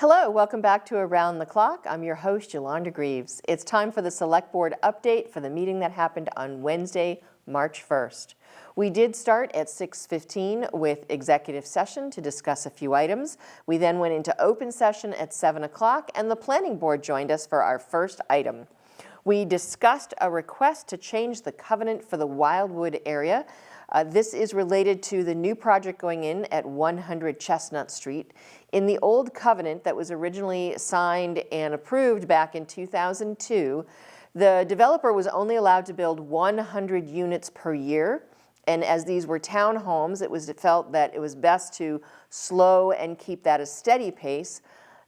Hello, welcome back to Around the Clock. I'm your host, Yolanda Greaves. It's time for the Select Board update for the meeting that happened on Wednesday, March 1st. We did start at 6:15 with executive session to discuss a few items. We then went into open session at 7 o'clock and the Planning Board joined us for our first item. We discussed a request to change the covenant for the Wildwood area. This is related to the new project going in at 100 Chestnut Street. In the old covenant that was originally signed and approved back in 2002, the developer was only allowed to build 100 units per year. And as these were townhomes, it felt that it was best to slow and keep that a steady pace.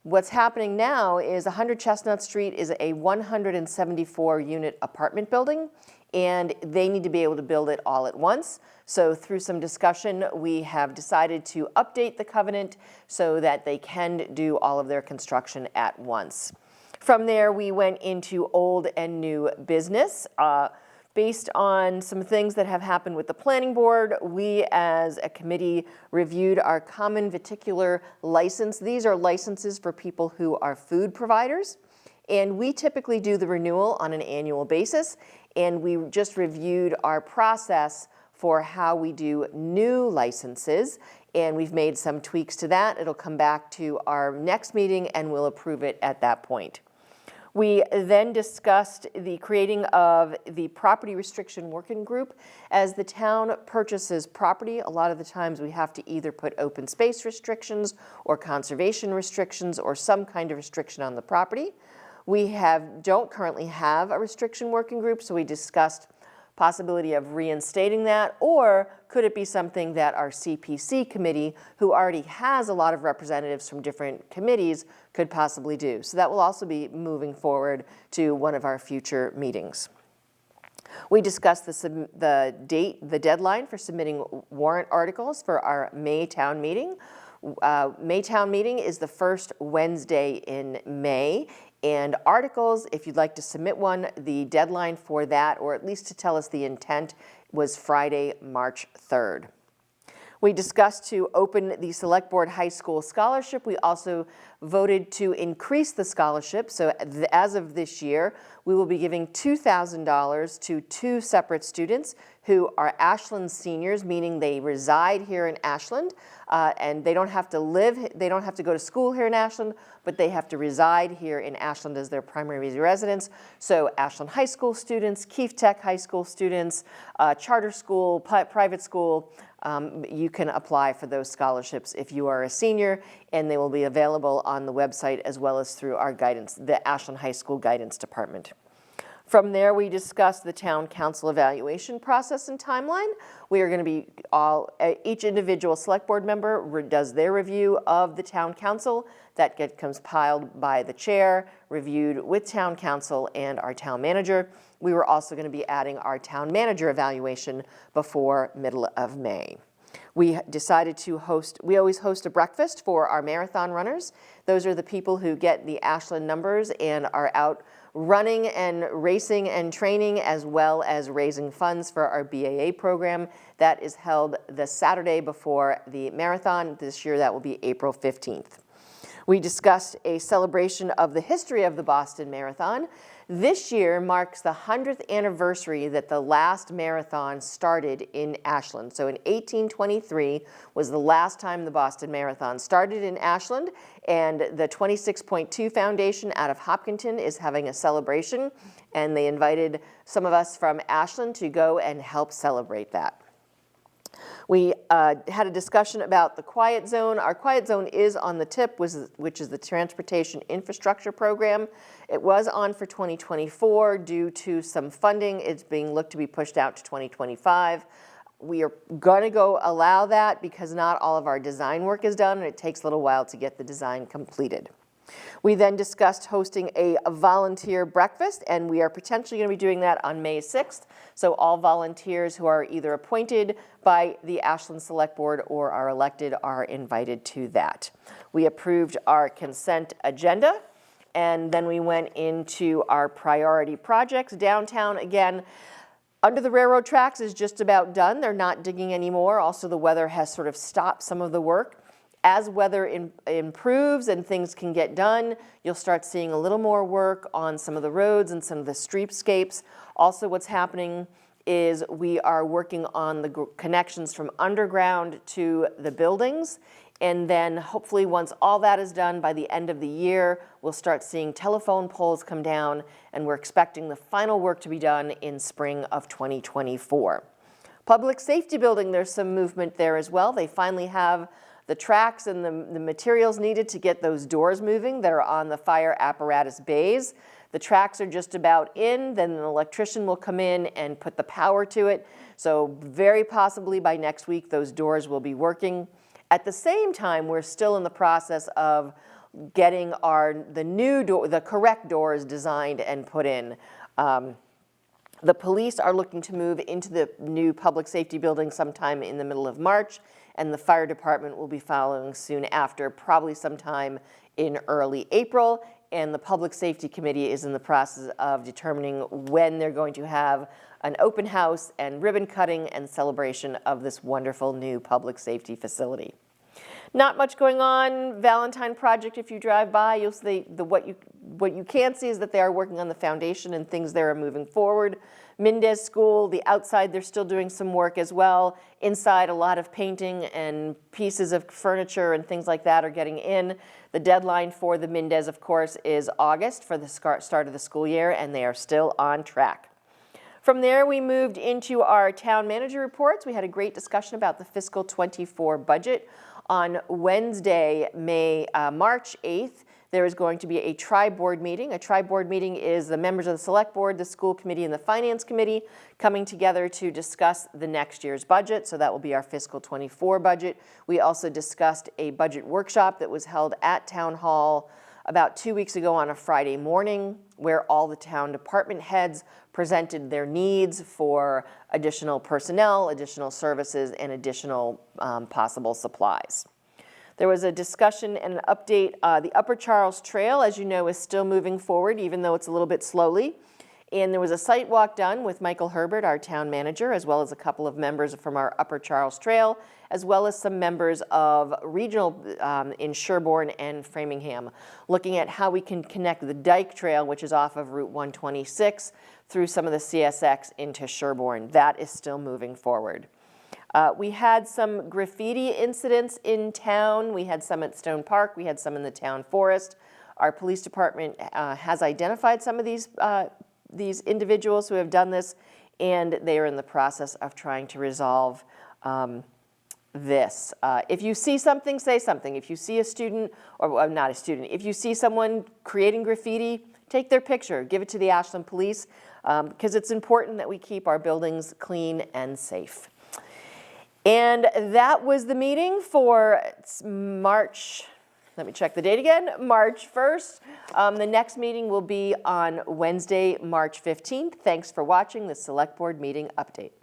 What's happening now is 100 Chestnut Street is a 174 unit apartment building, and they need to be able to build it all at once. So through some discussion, we have decided to update the covenant so that they can do all of their construction at once. From there, we went into old and new business. Based on some things that have happened with the Planning Board, we as a committee reviewed our common viticular license. These are licenses for people who are food providers. And we typically do the renewal on an annual basis. And we just reviewed our process for how we do new licenses. And we've made some tweaks to that. It'll come back to our next meeting and we'll approve it at that point. We then discussed the creating of the property restriction working group. As the town purchases property, a lot of the times we have to either put open space restrictions or conservation restrictions or some kind of restriction on the property. We don't currently have a restriction working group, so we discussed possibility of reinstating that, or could it be something that our CPC committee, who already has a lot of representatives from different committees, could possibly do. So that will also be moving forward to one of our future meetings. We discussed the deadline for submitting warrant articles for our May town meeting. May town meeting is the first Wednesday in May. And articles, if you'd like to submit one, the deadline for that, or at least to tell us the intent, was Friday, March 3rd. We discussed to open the Select Board High School Scholarship. We also voted to increase the scholarship. So as of this year, we will be giving $2,000 to two separate students who are Ashland seniors, meaning they reside here in Ashland, and they don't have to go to school here in Ashland, but they have to reside here in Ashland as their primary residence. So Ashland High School students, Keefe Tech High School students, charter school, private school, you can apply for those scholarships if you are a senior, and they will be available on the website as well as through our guidance, the Ashland High School Guidance Department. From there, we discussed the town council evaluation process and timeline. We are going to be each individual select board member does their review of the town council. That comes piled by the chair, reviewed with town council and our town manager. We were also going to be adding our town manager evaluation before middle of May. We decided to we always host a breakfast for our marathon runners. Those are the people who get the Ashland numbers and are out running and racing and training, as well as raising funds for our BAA program. That is held the Saturday before the marathon. This year that will be April 15th. We discussed a celebration of the history of the Boston Marathon. This year marks the 100th anniversary that the last marathon started in Ashland. So in 1823 was the last time the Boston Marathon started in Ashland, and the 26.2 Foundation out of Hopkinton is having a celebration, and they invited some of us from Ashland to go and help celebrate that. We had a discussion about the quiet zone. Our quiet zone is on the TIP, which is the Transportation Infrastructure Program. It was on for 2024 due to some funding. It's being looked to be pushed out to 2025. We are going to allow that because not all of our design work is done, and it takes a little while to get the design completed. We then discussed hosting a volunteer breakfast, and we are potentially going to be doing that on May 6th. So all volunteers who are either appointed by the Ashland Select Board or are elected are invited to that. We approved our consent agenda, and then we went into our priority projects. Downtown, again, under the railroad tracks is just about done. They're not digging anymore. Also, the weather has sort of stopped some of the work. As weather improves and things can get done, you'll start seeing a little more work on some of the roads and some of the streetscapes. Also, what's happening is we are working on the connections from underground to the buildings. And then hopefully once all that is done by the end of the year, we'll start seeing telephone poles come down, and we're expecting the final work to be done in spring of 2024. Public safety building, there's some movement there as well. They finally have the tracks and the materials needed to get those doors moving that are on the fire apparatus bays. The tracks are just about in, then an electrician will come in and put the power to it. So very possibly by next week, those doors will be working. At the same time, we're still in the process of getting the correct doors designed and put in. The police are looking to move into the new public safety building sometime in the middle of March, and the fire department will be following soon after, probably sometime in early April. And the Public Safety Committee is in the process of determining when they're going to have an open house and ribbon cutting and celebration of this wonderful new public safety facility. Not much going on. Valentine Project, if you drive by, you'll see what you can see is that they are working on the foundation and things there are moving forward. Mendez School, the outside, they're still doing some work as well. Inside, a lot of painting and pieces of furniture and things like that are getting in. The deadline for the Mendez, of course, is August for the start of the school year, and they are still on track. From there, we moved into our town manager reports. We had a great discussion about the fiscal 24 budget. On Wednesday, March 8th, there is going to be a tri-board meeting. A tri-board meeting is the members of the select board, the school committee, and the finance committee coming together to discuss the next year's budget. So that will be our fiscal 24 budget. We also discussed a budget workshop that was held at Town Hall about 2 weeks ago on a Friday morning, where all the town department heads presented their needs for additional personnel, additional services, and additional possible supplies. There was a discussion and an update. The Upper Charles Trail, as you know, is still moving forward, even though it's a little bit slowly. And there was a site walk done with Michael Herbert, our town manager, as well as a couple of members from our Upper Charles Trail, as well as some members of regional in Sherborne and Framingham, looking at how we can connect the Dyke Trail, which is off of Route 126, through some of the CSX into Sherborne. That is still moving forward. We had some graffiti incidents in town. We had some at Stone Park. We had some in the town forest. Our police department has identified some of these individuals who have done this, and they are in the process of trying to resolve this. If you see something, say something. If you see a student, or not a student, if you see someone creating graffiti, take their picture, give it to the Ashland Police, because it's important that we keep our buildings clean and safe. And that was the meeting for March, let me check the date again, March 1st. The next meeting will be on Wednesday, March 15th. Thanks for watching the Select Board Meeting Update.